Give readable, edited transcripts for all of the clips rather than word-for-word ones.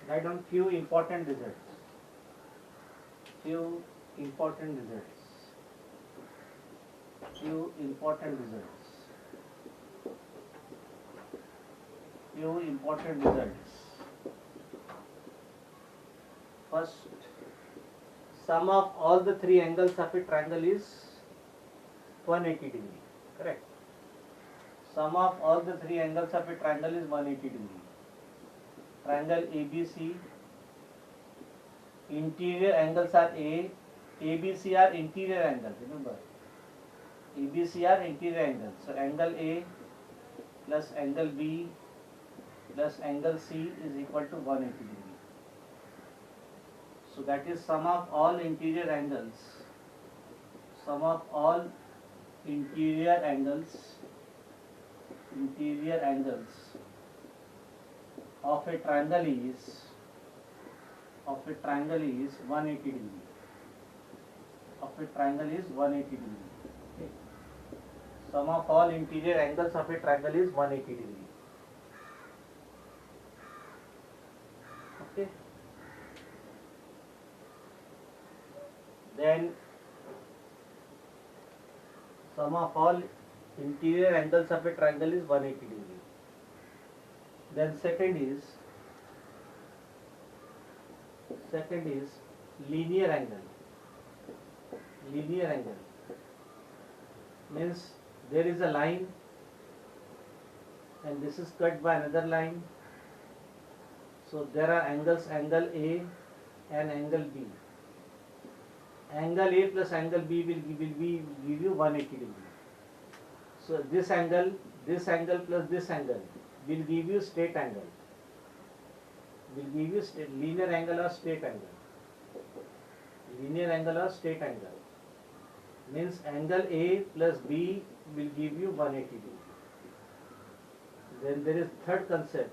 Write down few important results. Few important results. Few important results. Few important results. First, sum of all the three angles of a triangle is 180 degree. Correct. Sum of all the three angles of a triangle is 180 degree. Triangle ABC, interior angles are ABC are interior angles. Remember, ABC are interior angles. So angle A plus angle B plus angle C is equal to 180 degree. So that is sum of all interior angles. Sum of all interior angles of a triangle is 180 degree. Of a triangle is 180 degree. Okay. Sum of all interior angles of a triangle is 180 degree. Okay. Then sum of all interior angles of a triangle is 180 degree. Then second is linear angle. Linear angle means there is a line and this is cut by another line. So there are angles, angle A and angle B. Angle A plus angle B will give you 180 degree. So this angle plus this angle will give you straight angle. Will give you linear angle or straight angle. Linear angle or straight angle means angle A plus B will give you 180 degree. Then there is third concept,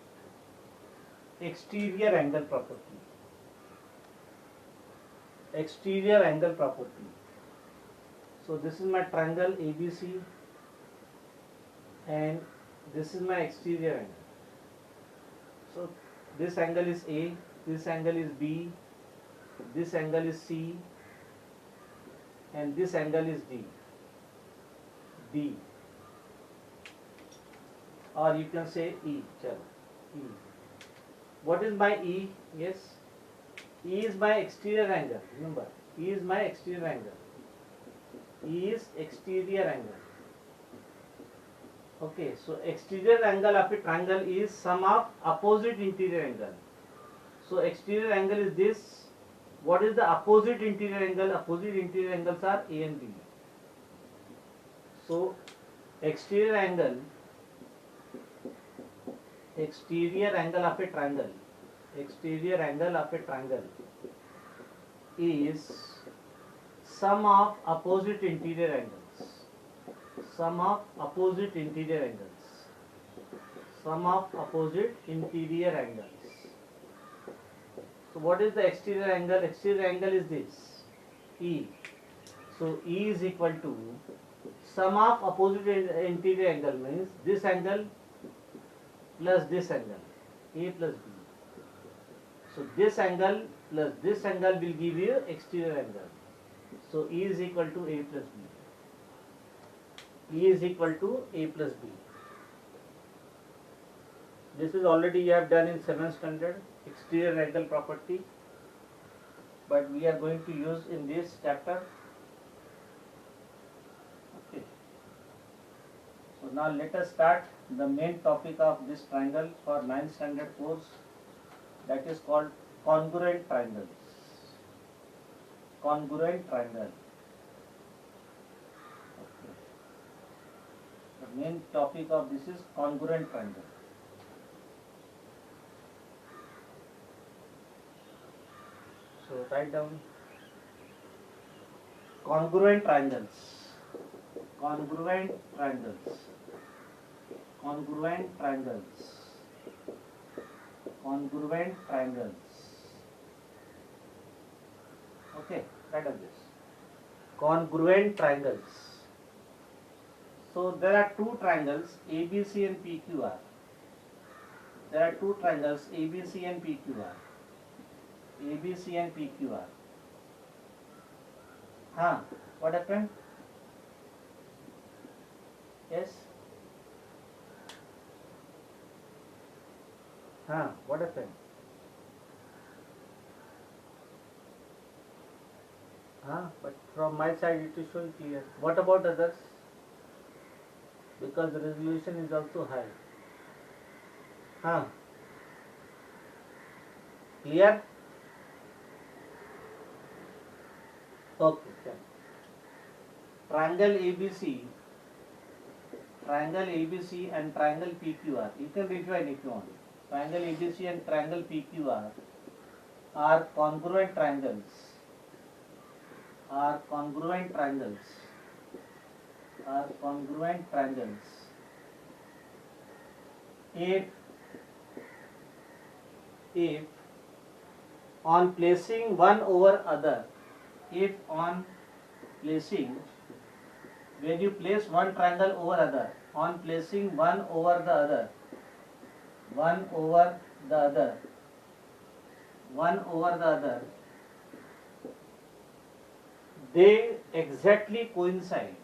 exterior angle property. Exterior angle property. So this is my triangle ABC and this is my exterior angle. So this angle is A, this angle is B, this angle is C and this angle is D. Or you can say E. E. What is my E? Yes. E is my exterior angle. Remember, E is my exterior angle. E is exterior angle. Okay, so exterior angle of a triangle is sum of opposite interior angle. So exterior angle is this. What is the opposite interior angle? Opposite interior angles are A and B. So exterior angle of a triangle. Exterior angle of a triangle is sum of opposite interior angles. Sum of opposite interior angles. Sum of opposite interior angles. So what is the exterior angle? Exterior angle is this, E. So E is equal to sum of opposite interior angle means this angle plus this angle, A plus B. So this angle plus this angle will give you exterior angle. So E is equal to A plus B. E is equal to A plus B. This is already you have done in 7th standard, exterior angle property, but we are going to use in this chapter. Okay. So now let us start the main topic of this triangle for 9th standard course, that is called congruent triangles. Congruent triangle. Okay. The main topic of this is congruent triangle. So write down congruent triangles. Congruent triangles. Congruent triangles. Congruent triangles. Okay, write down this. Congruent triangles. So there are two triangles ABC and PQR. There are two triangles ABC and PQR. ABC and PQR. Huh? What happened? Yes? Huh? What happened? Huh? But from my side it is showing clear. What about others? Because the resolution is also high. Huh? Clear? Okay. Then. Triangle ABC and triangle PQR. You can refine if you want. Triangle ABC and triangle PQR are congruent triangles. Are congruent triangles. If on placing one over other, when you place one triangle over other, on placing one over the other, they exactly coincide.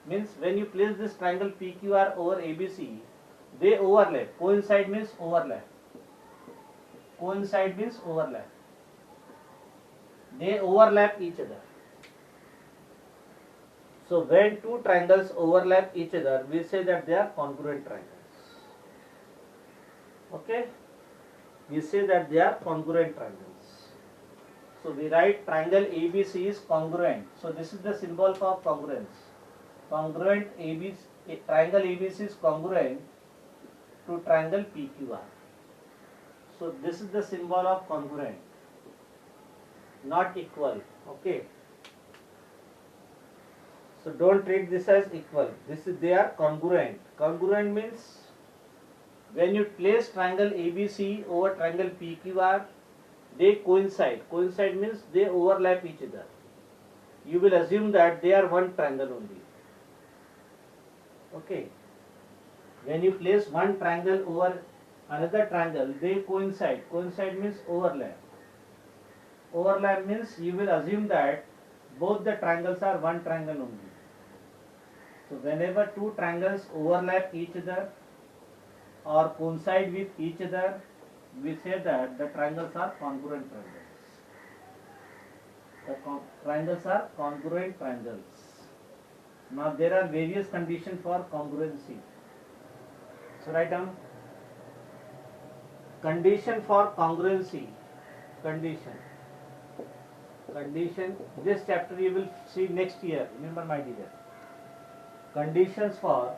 Means when you place this triangle PQR over ABC, they overlap. Coincide means overlap. They overlap each other. So when two triangles overlap each other, we say that they are congruent triangles. Okay? We say that they are congruent triangles. So we write triangle ABC is congruent. So this is the symbol for congruence. Triangle ABC is congruent to triangle PQR. So this is the symbol of congruent, not equal. Okay. So don't treat this as equal. They are congruent. Congruent means when you place triangle ABC over triangle PQR, they coincide. Coincide means they overlap each other. You will assume that they are one triangle only. Okay. When you place one triangle over another triangle, they coincide. Coincide means overlap. Overlap means you will assume that both the triangles are one triangle only. So whenever two triangles overlap each other or coincide with each other, we say that the triangles are congruent triangles. Triangles are congruent triangles. Now there are various conditions for congruency. So write down condition for congruency. Condition. This chapter you will see next year. Remember, my dear. Conditions for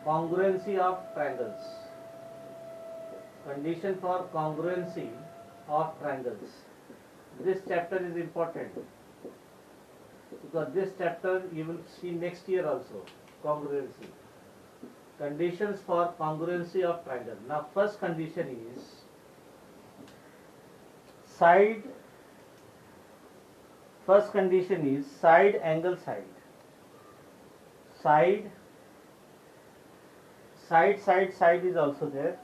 congruency of triangles. Condition for congruency of triangles. This chapter is important because this chapter you will see next year also. Congruency. Conditions for congruency of triangle. Now first condition is side angle side. Side is also there.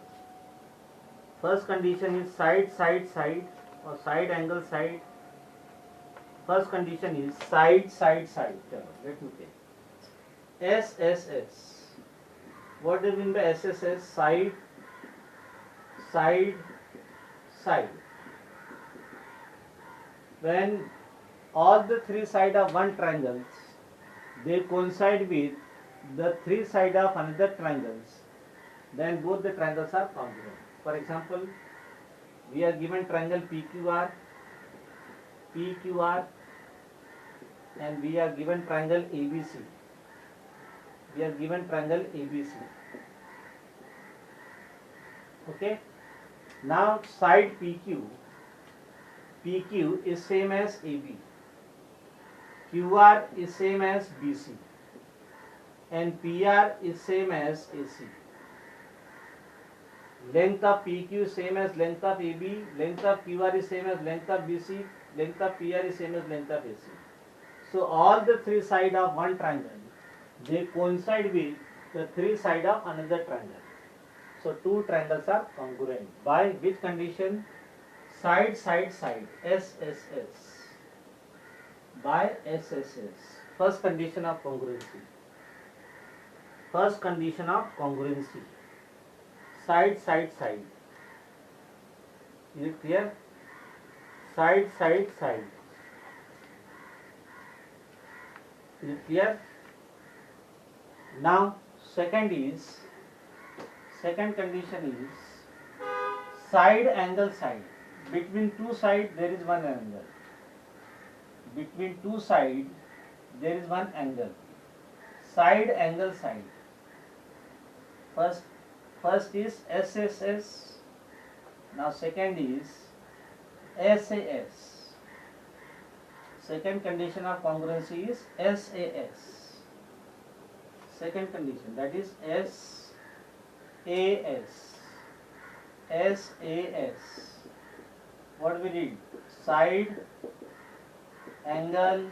First condition is side or side angle side. First condition is side. Let me take SSS. What do you mean by SSS? Side. When all the three sides of one triangle, they coincide with the three sides of another triangles, then both the triangles are congruent. For example, we are given triangle PQR, and we are given triangle ABC. Okay. Now side PQ is same as AB. QR is same as BC. And PR is same as AC. Length of PQ is same as length of AB. Length of QR is same as length of BC. Length of PR is same as length of AC. So all the three sides of one triangle, they coincide with the three sides of another triangle. So two triangles are congruent. By which condition? Side, side, side. SSS. By SSS. First condition of congruency. First condition of congruency. Side, side, side. Is it clear? Side, side, side. Is it clear? Now, second condition is side angle side. Between two sides there is one angle. Between two sides there is one angle. Side angle side. First is SSS. Now second is SAS. Second condition of congruency is SAS. Second condition, that is SAS. SAS. What we did? Side, angle,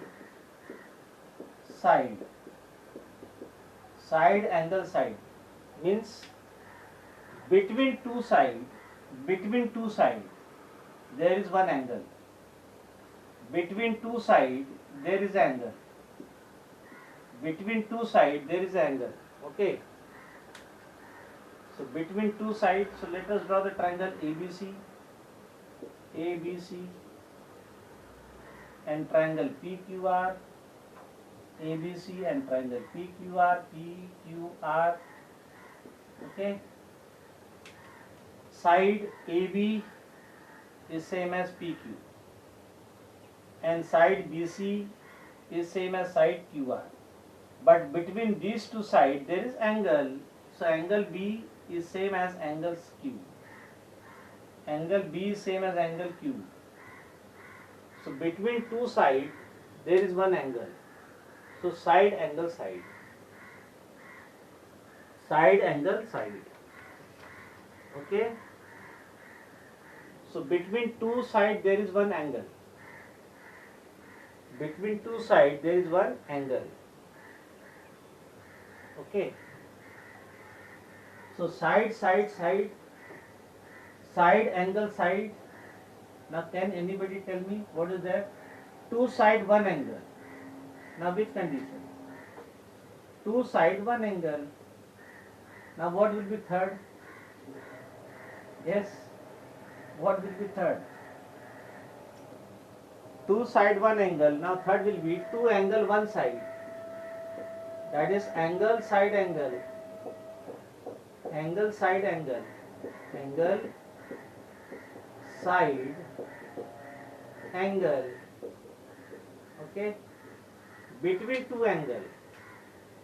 side. Side, angle, side means between two sides there is one angle. Between two sides there is angle. Between two sides there is angle. Okay. So between two sides, so let us draw the triangle ABC, and triangle PQR, ABC, and triangle PQR. Okay. Side AB is same as PQ, and side BC is same as side QR. But between these two sides there is angle, so angle B is same as angle Q. Angle B is same as angle Q. So between two sides there is one angle. So side angle side. Side angle side. Okay. So between two sides there is one angle. Between two sides there is one angle. Okay. So side angle side. Now can anybody tell me what is that? Two side one angle. Now which condition? Two side one angle. Now what will be third? Yes. What will be third? Two side one angle. Now third will be two angle one side. That is angle side angle. Angle side angle. Angle side angle. Okay. Between two angle.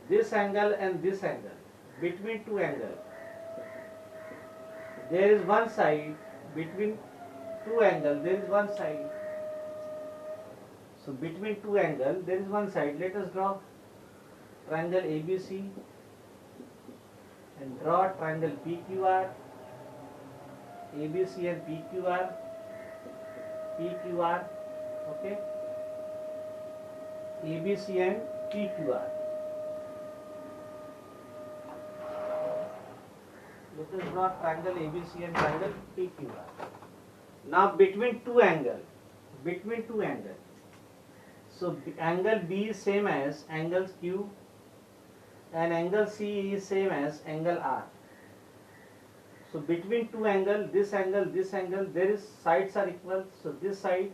This angle and this angle. Between two angle. There is one side. Between two angle there is one side. So between two angle there is one side. Let us draw triangle ABC and draw triangle PQR. ABC and PQR. Okay. ABC and PQR. Let us draw triangle ABC and triangle PQR. Now between two angle. So angle B is same as angle Q, and angle C is same as angle R. So between two angle, this angle, there is sides are equal. So this side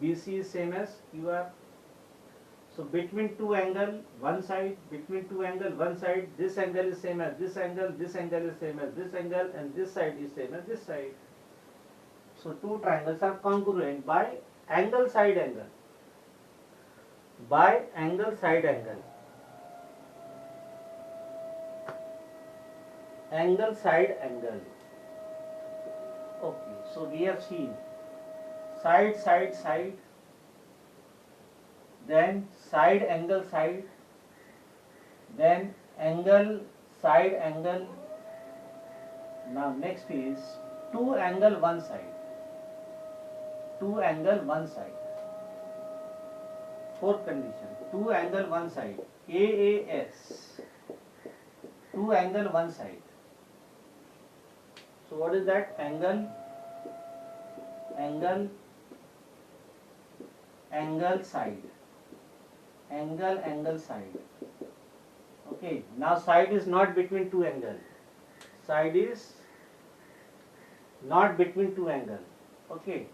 BC is same as QR. So between two angle, one side, this angle is same as this angle is same as this angle, and this side is same as this side. So two triangles are congruent by angle side angle. By angle side angle. Angle side angle. Okay, so we have seen side, then side angle side, then angle side angle. Now next is two angle one side. fourth condition. Two angle one side. AAS. Two angle one side. So what is that? Angle, angle, angle side. Angle, angle side. Okay. Now side is not between two angles. Side is not between two angles. Okay.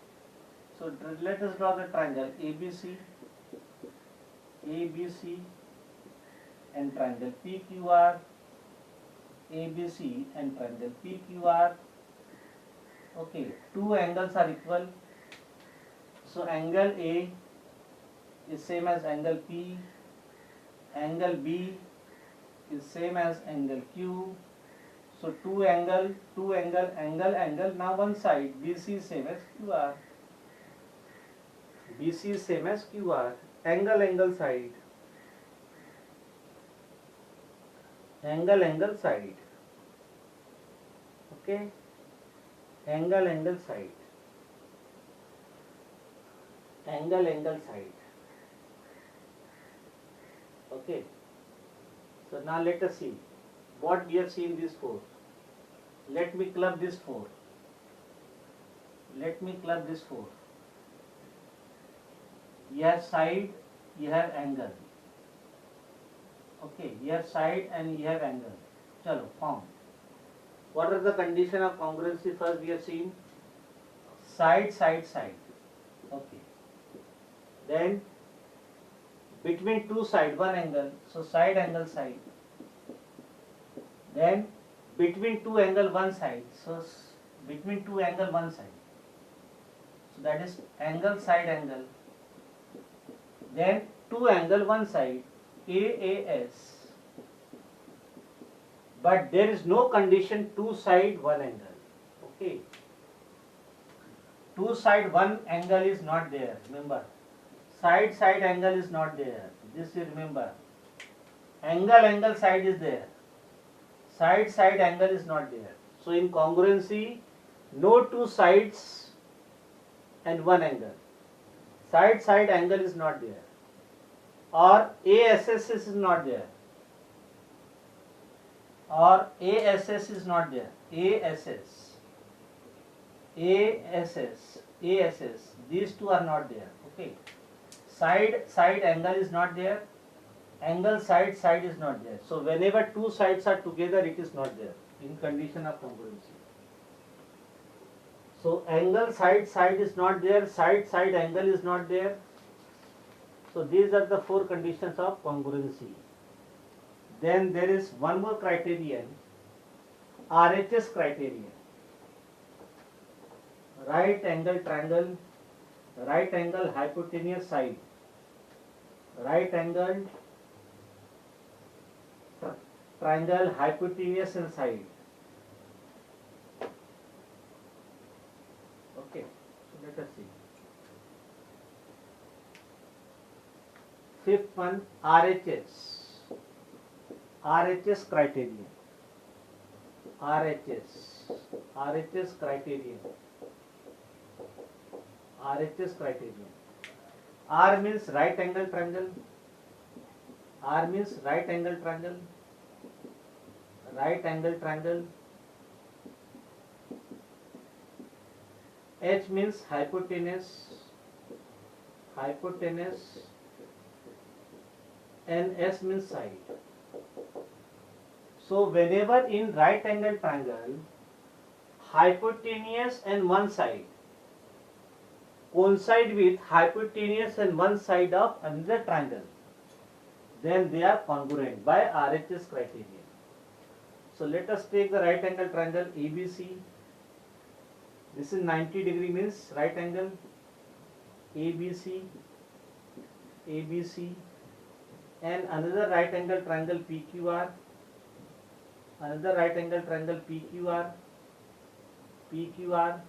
So let us draw the triangle ABC, ABC and triangle PQR, ABC and triangle PQR. Okay, two angles are equal. So angle A is same as angle P, angle B is same as angle Q. So two angle, angle. Now one side BC is same as QR. BC is same as QR. Angle, angle side. Angle, angle side. Okay. Angle, angle side. Angle, angle side. Okay. So now let us see what we have seen these four. Let me club this four. Let me club this four. You have side, you have angle. Okay, you have side and you have angle. Chalo, form. What are the condition of congruency? First we have seen side, side, side. Okay. Then between two side, one angle. So side, angle, side. Then between two angle, one side. So between two angle, one side. So that is angle, side, angle. Then two angle, one side. AAS. But there is no condition two side, one angle. Okay. Two side, one angle is not there. Remember. Side, side angle is not there. This you remember. Angle, angle side is there. Side, side angle is not there. So in congruency, no two sides and one angle. Side, side angle is not there. Or ASS is not there. Or ASS is not there. ASS. ASS. ASS. These two are not there. Okay. Side, side angle is not there. Angle, side, side is not there. So whenever two sides are together, it is not there in condition of congruency. So angle, side, side is not there. Side, side angle is not there. So these are the four conditions of congruency. Then there is one more criterion, RHS criterion. Right angle triangle, right angle hypotenuse side, right angle triangle hypotenuse and side. Okay, so let us see. Fifth one, RHS. RHS criterion. RHS. RHS criterion. RHS criterion. R means right angle triangle. R means right angle triangle. Right angle triangle. H means hypotenuse. Hypotenuse. And S means side. So whenever in right angle triangle, hypotenuse and one side coincide with hypotenuse and one side of another triangle, then they are congruent by RHS criterion. So let us take the right angle triangle ABC. This is 90 degree means right angle ABC, ABC, and another right angle triangle PQR, another right angle triangle PQR, PQR,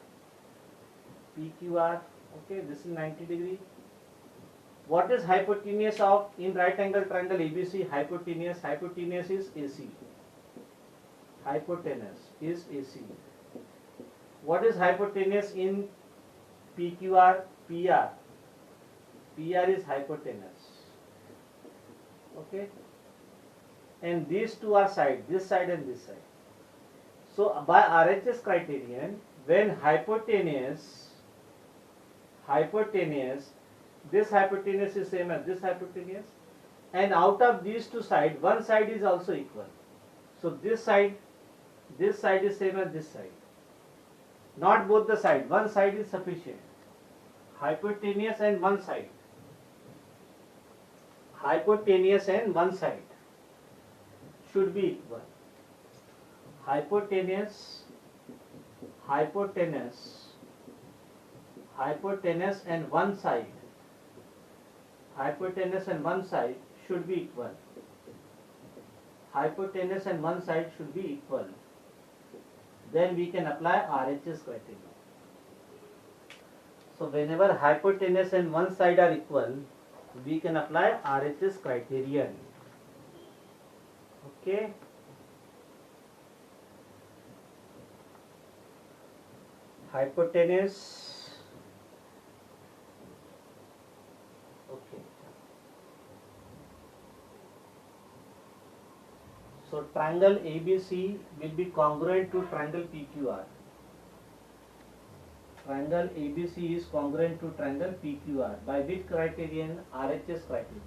PQR. Okay, this is 90 degree. What is hypotenuse of in right angle triangle ABC? Hypotenuse. Hypotenuse is AC. Hypotenuse is AC. What is hypotenuse in PQR? PR. PR is hypotenuse. Okay, and these two are side, this side and this side. So by RHS criterion, when hypotenuse, this hypotenuse is same as this hypotenuse, and out of these two sides, one side is also equal. So this side is same as this side. Not both the side, one side is sufficient. Hypotenuse and one side. Hypotenuse and one side should be equal. Hypotenuse and one side. Hypotenuse and one side should be equal. Hypotenuse and one side should be equal. Then we can apply RHS criterion. So whenever hypotenuse and one side are equal, we can apply RHS criterion. Okay. Hypotenuse. Okay. So triangle ABC will be congruent to triangle PQR. Triangle ABC is congruent to triangle PQR. By which criterion? RHS criterion.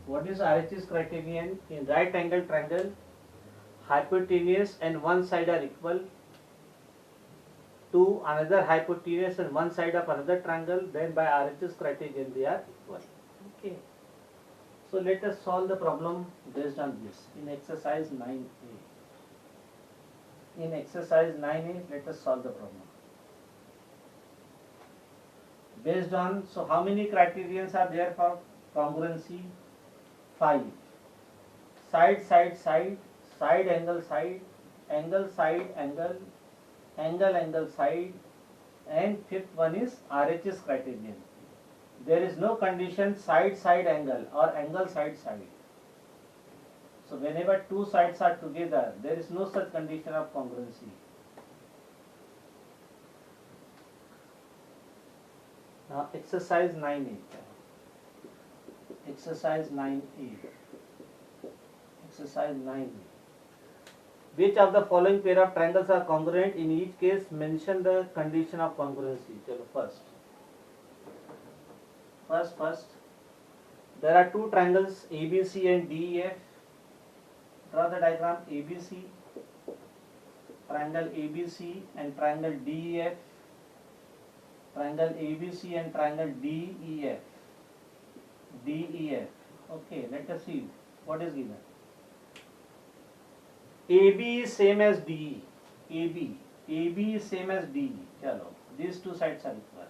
What is RHS criterion? In right angle triangle, hypotenuse and one side are equal to another hypotenuse and one side of another triangle, then by RHS criterion they are equal. Okay. So let us solve the problem based on this in exercise 9a. In exercise 9a, let us solve the problem. Based on, so how many criterions are there for congruency? 5. Side, side, side, side, angle, side, angle, side, angle, angle, angle, side, and fifth one is RHS criterion. There is no condition side, side, angle or angle, side, side. So whenever two sides are together, there is no such condition of congruency. Now exercise 9a. Exercise 9a. Exercise 9a. Which of the following pair of triangles are congruent? In each case, mention the condition of congruency. Chalo, first, there are two triangles ABC and DEF. Draw the diagram ABC, triangle ABC and triangle DEF, triangle ABC and triangle DEF. Okay, let us see what is given. AB is same as DE. AB is same as DE. Chalo, these two sides are equal.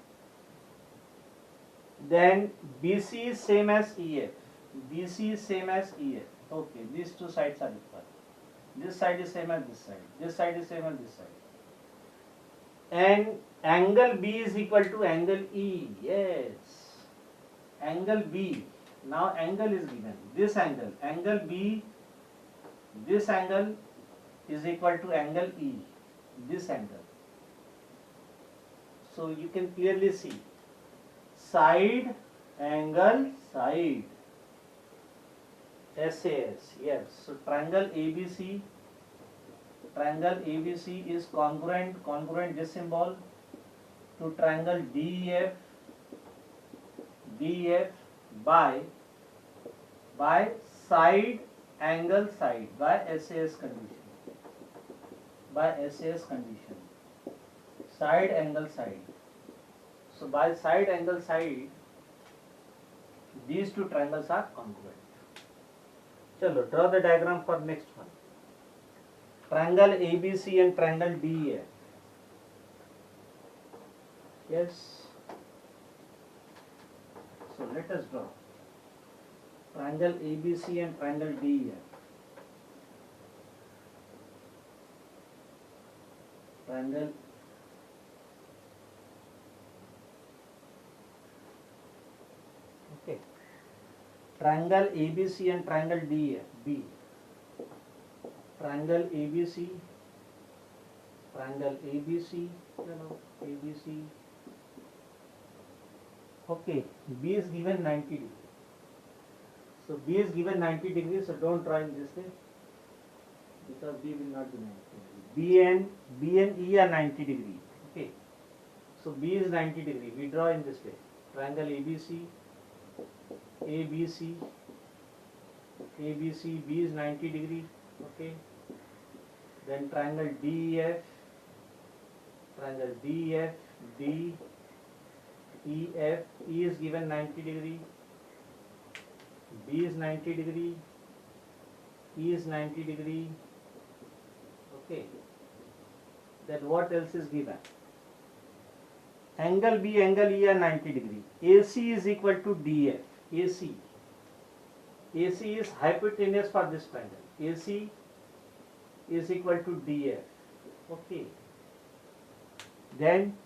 Then BC is same as EF. BC is same as EF. Okay, these two sides are equal. This side is same as this side. This side is same as this side. And angle B is equal to angle E. Yes. Angle B. Now angle is given. This angle. Angle B. This angle is equal to angle E. This angle. So you can clearly see. Side, angle, side. SAS. Yes. So triangle ABC is congruent this symbol to triangle DEF by side, angle, side, by SAS condition. Side, angle, side. So by side, angle, side, these two triangles are congruent. Chalo, draw the diagram for next one. Triangle ABC and triangle DEF. Yes. So let us draw triangle ABC and triangle DEF. Triangle okay. Triangle ABC and triangle DEF. B. Triangle ABC, ABC. Okay, B is given 90 degrees. So So B is given 90 degrees, so don't draw in this way because B will not be 90 degree. B and E are 90 degree. Okay. So B is 90 degree. We draw in this way. Triangle ABC, ABC, ABC, B is 90 degree. Okay. Then triangle DEF, triangle DEF, D, EF, E is given 90 degree, B is 90 degree, E is 90 degree. Okay. Then what else is given? Angle B, angle E are 90 degree. AC is equal to DF. AC. AC is hypotenuse for this triangle. AC is equal to DF. Okay. Then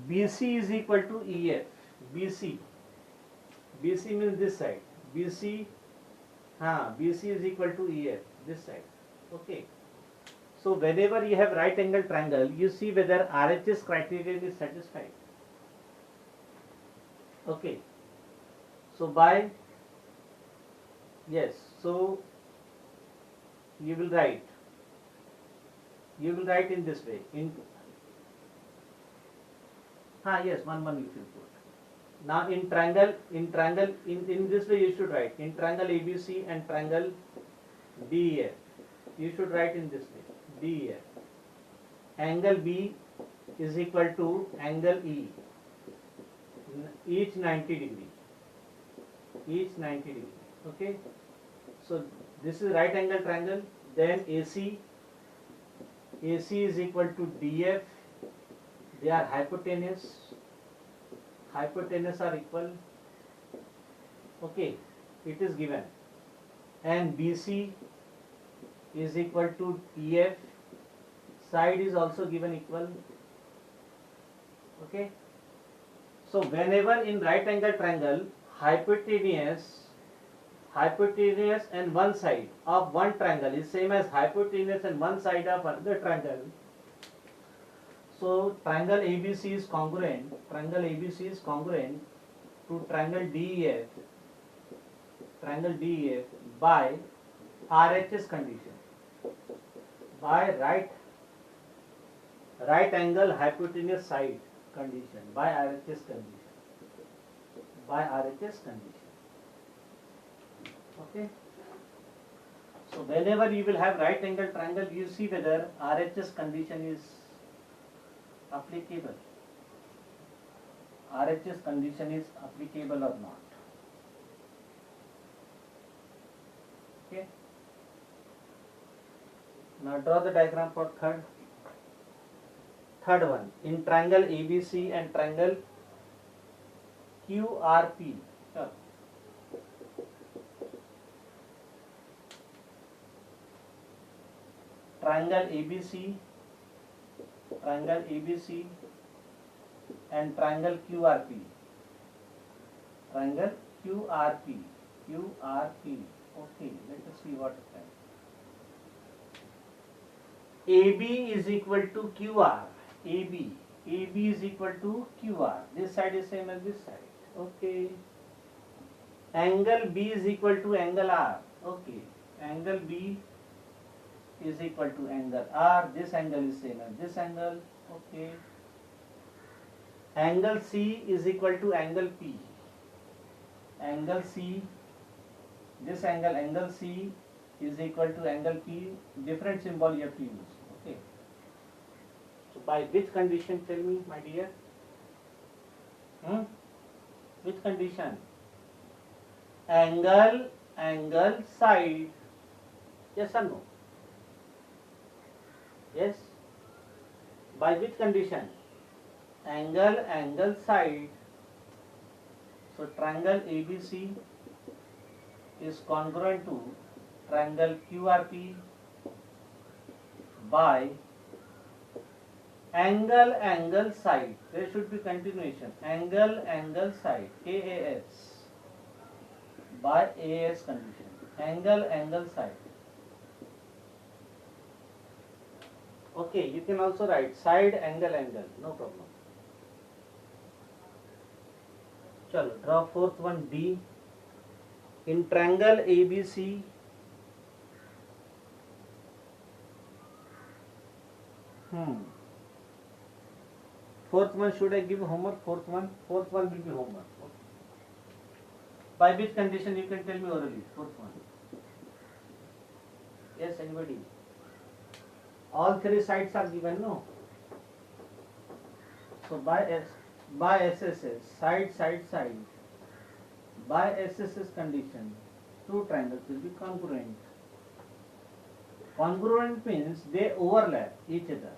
BC is equal to EF. BC. BC means this side. BC is equal to EF. This side. Okay. So whenever you have right angle triangle, you see whether RHS criterion is satisfied. Okay. So by, yes, so you will write in this way. Yes, one you should put. Now in triangle, in this way you should write. In triangle ABC and triangle DEF, you should write in this way. DEF. Angle B is equal to angle E. Each 90 degree. Each 90 degree. Okay. So this is right angle triangle. Then AC is equal to DF. They are hypotenuse. Hypotenuse are equal. Okay. It is given. And BC is equal to EF. Side is also given equal. Okay. So whenever in right angle triangle, hypotenuse and one side of one triangle is same as hypotenuse and one side of another triangle. So triangle ABC is congruent. Triangle ABC is congruent to triangle DEF. Triangle DEF by RHS condition. By right angle hypotenuse side condition. By RHS condition. By RHS condition. Okay. So whenever you will have right angle triangle, you see whether RHS condition is applicable. RHS condition is applicable or not. Okay. Now draw the diagram for third one. In triangle ABC and triangle QRP. Sure. Triangle ABC and triangle QRP. Triangle QRP. Okay, let us see what happens. AB is equal to QR. AB is equal to QR. This side is same as this side. Okay. Angle B is equal to angle R. Okay. Angle B is equal to angle R. This angle is same as this angle. Okay. Angle C is equal to angle P. Angle C, this angle C is equal to angle P. Different symbol you have to use. Okay. So by which condition, tell me, my dear? Which condition? Angle, side. Yes or no? Yes. By which condition? Angle, side. So triangle ABC is congruent to triangle QRP by angle, side. There should be continuation. Angle, side. AAS by AAS condition. Angle, side. Okay, you can also write side, angle, no problem. Chalo, draw fourth one D. In triangle ABC, fourth one, should I give homework? Fourth one will be homework. By which condition you can tell me orally? Fourth one. Yes, anybody? All three sides are given, no? So by SSS, side. By SSS condition, two triangles will be congruent. Congruent means they overlap each other.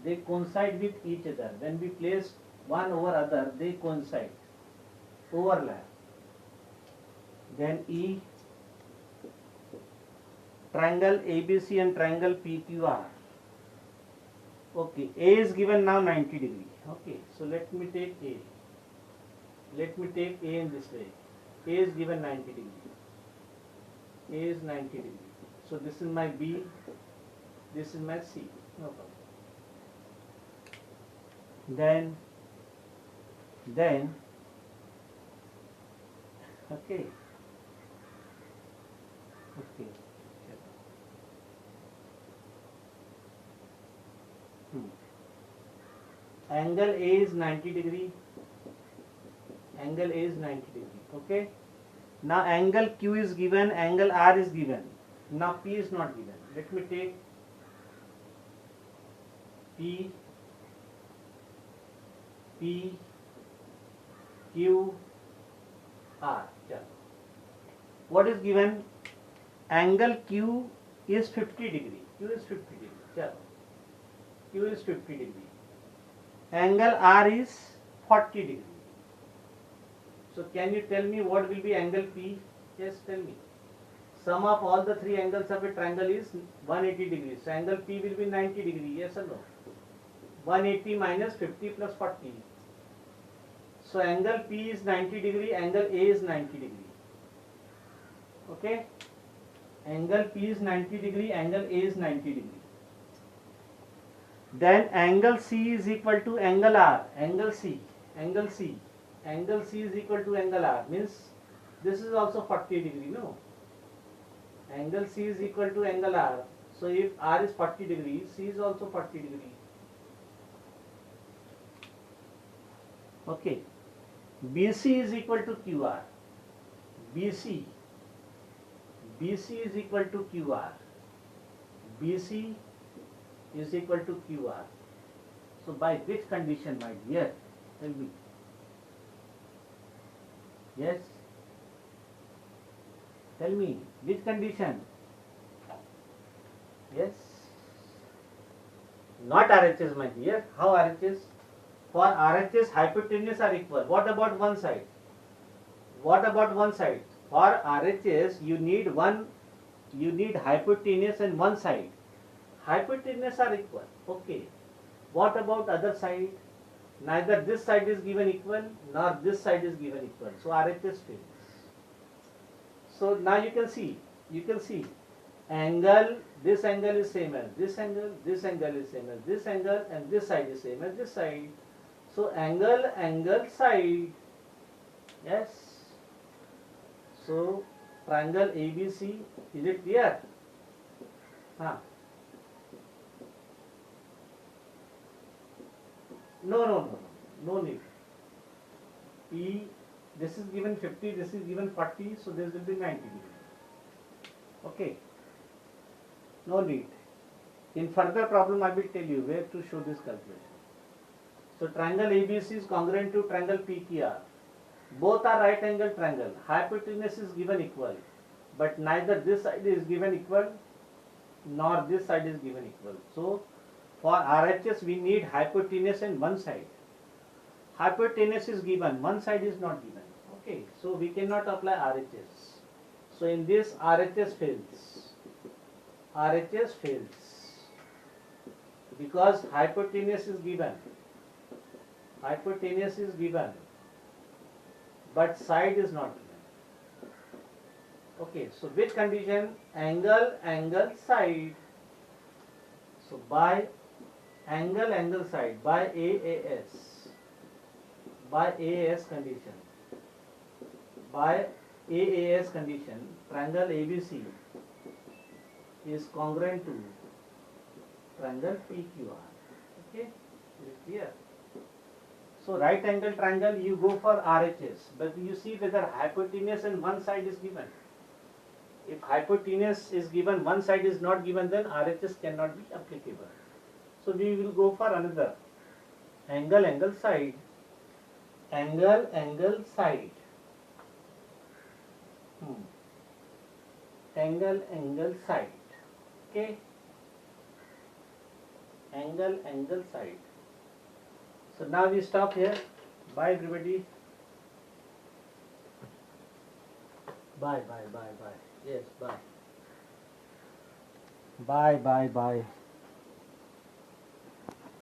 They coincide with each other. When we place one over other, they coincide, overlap. Then E, triangle ABC and triangle PQR. Okay, A is given now 90 degree. Okay, so let me take A. Let me take A in this way. A is given 90 degree. A is 90 degree. So this is my B, this is my C. No problem. Then, okay. Angle A is 90 degree. Angle A is 90 degree. Okay. Now angle Q is given, angle R is given. Now P is not given. Let me take P, Q, R. What is given? Angle Q is 50 degree. Q is 50 degree. Q is 50 degree. Angle R is 40 degree. So can you tell me what will be angle P? Yes, tell me. Sum of all the three angles of a triangle is 180 degrees. So angle P will be 90 degree. Yes or no? 180 minus 50 plus 40. So angle P is 90 degree. Angle A is 90 degree. Okay? Angle P is 90 degree. Angle A is 90 degree. Then angle C is equal to angle R. Angle C is equal to angle R. Means this is also 40 degree, no? Angle C is equal to angle R. So if R is 40 degree, C is also 40 degree. Okay. BC is equal to QR. BC is equal to QR. BC is equal to QR. So by which condition, my dear? Tell me. Yes? Tell me, which condition? Yes? Not RHS, my dear. How RHS? For RHS, hypotenuse are equal. What about one side? For RHS, you need hypotenuse and one side. Hypotenuse are equal. Okay. What about other side? Neither this side is given equal nor this side is given equal. So RHS fails. So now you can see angle, this angle is same as this angle is same as this angle, and this side is same as this side. So angle, side. Yes. So triangle ABC, is it clear? No need. P, this is given 50, this is given 40, so this will be 90 degree. Okay. No need. In further problem, I will tell you where to show this calculation. So triangle ABC is congruent to triangle PQR. Both are right angle triangle. Hypotenuse is given equal, but neither this side is given equal nor this side is given equal. So for RHS, we need hypotenuse and one side. Hypotenuse is given, one side is not given. Okay, so we cannot apply RHS. So in this, RHS fails. RHS fails because hypotenuse is given. Hypotenuse is given, but side is not given. Okay, so which condition? Angle, side. So by angle, side, by AAS condition. By AAS condition, triangle ABC is congruent to triangle PQR. Okay, is it clear? So right angle triangle you go for RHS, but you see whether hypotenuse and one side is given. If hypotenuse is given, one side is not given, then RHS cannot be applicable. So we will go for another angle side, angle side, angle side. Okay, angle side. So now we stop here. Bye everybody. Bye. Yes, bye. Bye.